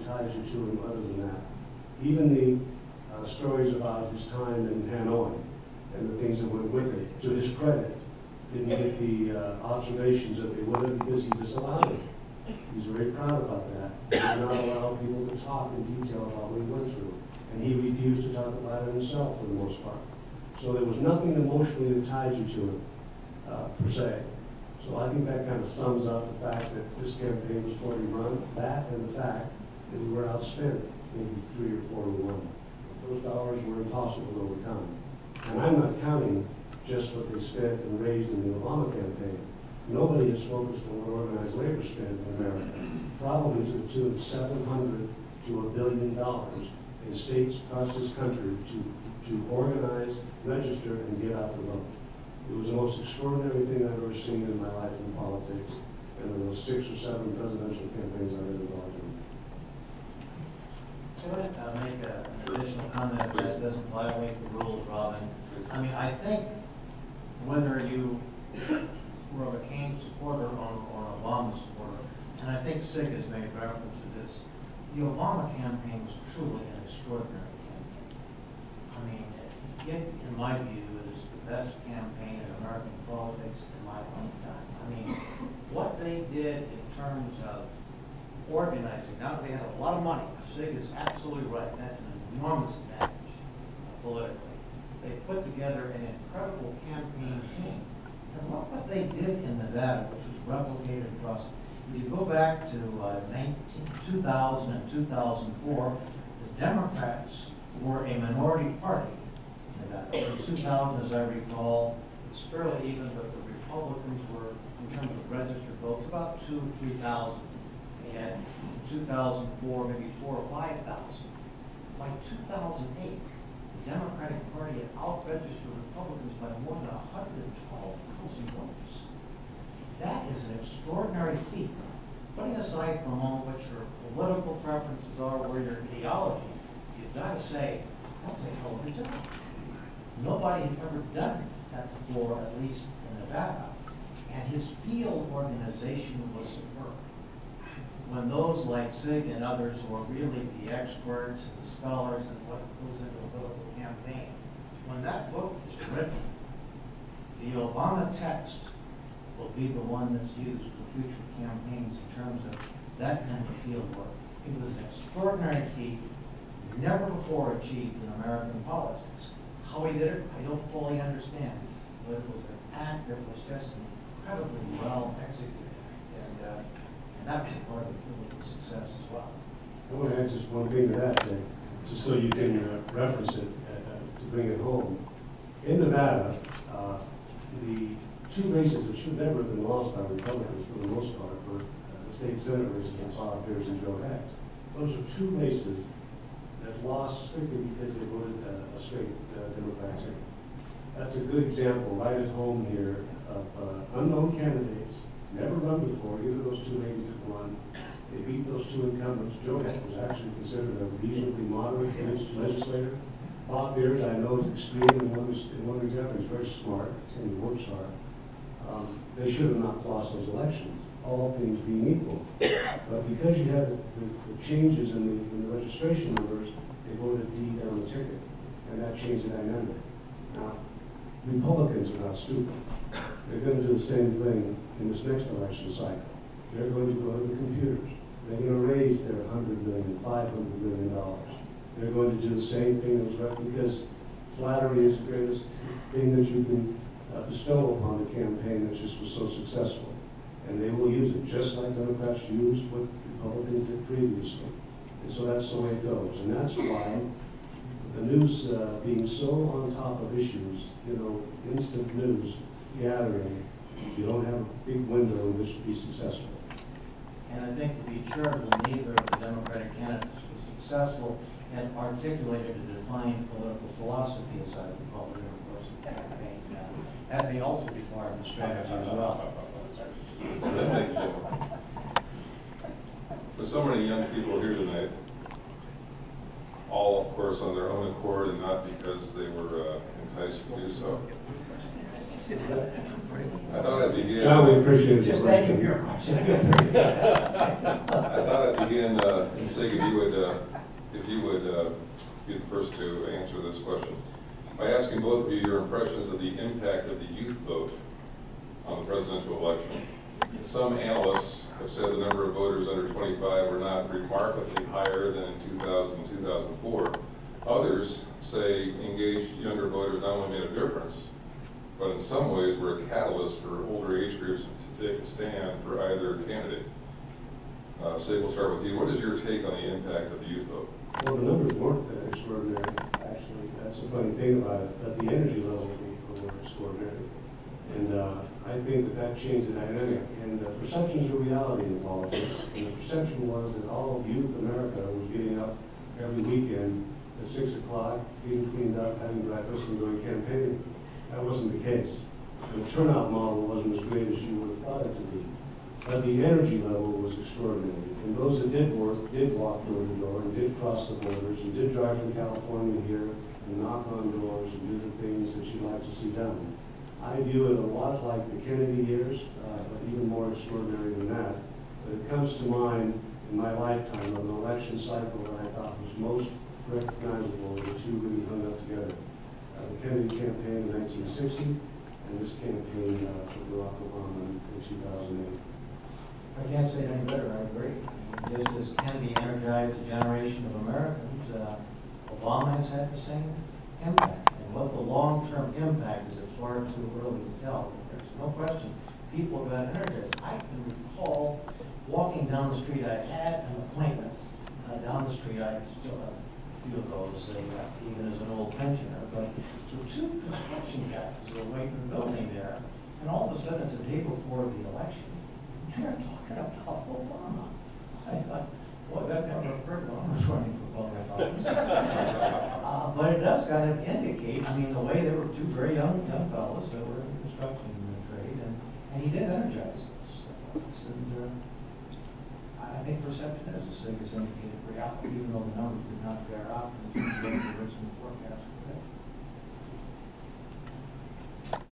ties you to him other than that. Even the stories about his time in Hanoi and the things that went with it, to his credit, didn't get the observations that they would have because he disallowed it. He's very proud about that. He did not allow people to talk in detail about what he went through. And he refused to talk about it himself for the most part. So there was nothing emotionally that tied you to it, per se. So I think that kind of sums up the fact that this campaign was poorly run, that and the fact that we were outspent maybe 3 or 4 to 1. Those dollars were impossible to overcome. And I'm not counting just what they spent and raised in the Obama campaign. Nobody has focused on what organized labor spent in America, probably to the tune of $700 to $1 billion in states across this country to organize, register, and get out the vote. It was the most extraordinary thing I've ever seen in my life in politics, and in those 6 or 7 presidential campaigns I've been involved in. Can I make an additional comment that doesn't violate the rules, Robin? I mean, I think whether you were a McCain supporter or an Obama supporter, and I think Sig has made reference to this, the Obama campaign was truly an extraordinary campaign. I mean, it, in my view, is the best campaign in American politics in my lifetime. I mean, what they did in terms of organizing, now they had a lot of money. Sig is absolutely right. That's an enormous advantage politically. They put together an incredible campaign team. And look what they did in Nevada, which was replicated across. If you go back to 2000 and 2004, the Democrats were a minority party in Nevada. In 2000, as I recall, it's fairly even, but the Republicans were, in terms of registered votes, about 2,000 or 3,000. And in 2004, maybe 4,000 or 5,000. By 2008, the Democratic Party had out-registered Republicans by more than 112,000 votes. That is an extraordinary feat. Putting aside for a moment what your political preferences are, where your ideology, you've got to say, that's a hell of a job. Nobody had ever done that before, at least in Nevada. And his field organization was superb. When those like Sig and others who are really the experts and the scholars and what goes into a political campaign, when that book is written, the Obama text will be the one that's used for future campaigns in terms of that kind of field work. It was an extraordinary feat, never before achieved in American politics. How he did it, I don't fully understand, but it was an act that was just incredibly well executed. And that was a part of the political success as well. I want to add just one thing to that, just so you can reference it to bring it home. In Nevada, the 2 races that should never have been lost by Republicans for the most part were the state senate races of Bob Pierce and Joe Hatch. Those are 2 races that lost strictly because they voted a straight Democrat ticket. That's a good example right at home here of unknown candidates, never run before. Either of those 2 ladies that won, they beat those 2 incumbents. Joe Hatch was actually considered a reasonably moderate legislator. Bob Beard, I know, is extreme in one regard. He's very smart and he works hard. They should have not lost those elections, all things being equal. But because you had the changes in the registration numbers, they voted D down the ticket, and that changed the dynamic. Now, Republicans are not stupid. They're going to do the same thing in this next election cycle. They're going to go to the computers. They're going to raise their $100 million, $500 million. They're going to do the same thing because flattery is the greatest thing that you can bestow upon the campaign that just was so successful. And they will use it just like Democrats used what Republicans did previously. And so that's the way it goes. And that's why the news being so on top of issues, instant news gathering, you don't have a big window in which to be successful. And I think to be charitable, neither of the Democratic candidates was successful and articulated a defined political philosophy, as I recall, during the course of the campaign. That may also be part of the strategy as well. For so many young people here tonight, all, of course, on their own accord and not because they were enticed to do so, I thought I'd begin. John, we appreciate your question. I thought I'd begin, and Sig, if you would be the first to answer this question. By asking both of you your impressions of the impact of the youth vote on the presidential election. Some analysts have said the number of voters under 25 were not remarkably higher than in 2000 and 2004. Others say engaged younger voters not only made a difference, but in some ways were a catalyst for older age groups to take a stand for either candidate. Sig, we'll start with you. What is your take on the impact of the youth vote? Well, the numbers weren't extraordinary, actually. That's the funny thing about it, but the energy levels were extraordinary. And I think that changed the dynamic. And perceptions are reality in politics. And the perception was that all of youth America was getting up every weekend at 6 o'clock, getting cleaned up, having breakfast, and going campaigning. That wasn't the case. The turnout model wasn't as great as you would have thought it to be. But the energy level was extraordinary. And those that did work, did walk door to door, and did cross the borders, and did drive from California here, and knock on doors, and do the things that you'd like to see done. I view it a lot like the Kennedy years, but even more extraordinary than that. But it comes to mind in my lifetime of an election cycle that I thought was most recognizable, the two really hung up together. The Kennedy campaign in 1960, and this campaign for Barack Obama in 2008. I can't say it any better, I agree. Just as Kennedy energized a generation of Americans, Obama has had the same impact. And what the long-term impact is, it's far too early to tell. There's no question people got energized. I can recall walking down the street. I had an appointment down the street. I still have a few of those, even as an old pensioner. But the two construction guys were waiting in the building there, and all of a sudden, it's the day before the election. They're talking about Obama. I thought, boy, that never occurred when I was running for public office. But it does kind of indicate, I mean, the way they were two very young fellows that were in the construction trade, and he did energize us. And I think perception is as big as indicated reality, even though the numbers did not bear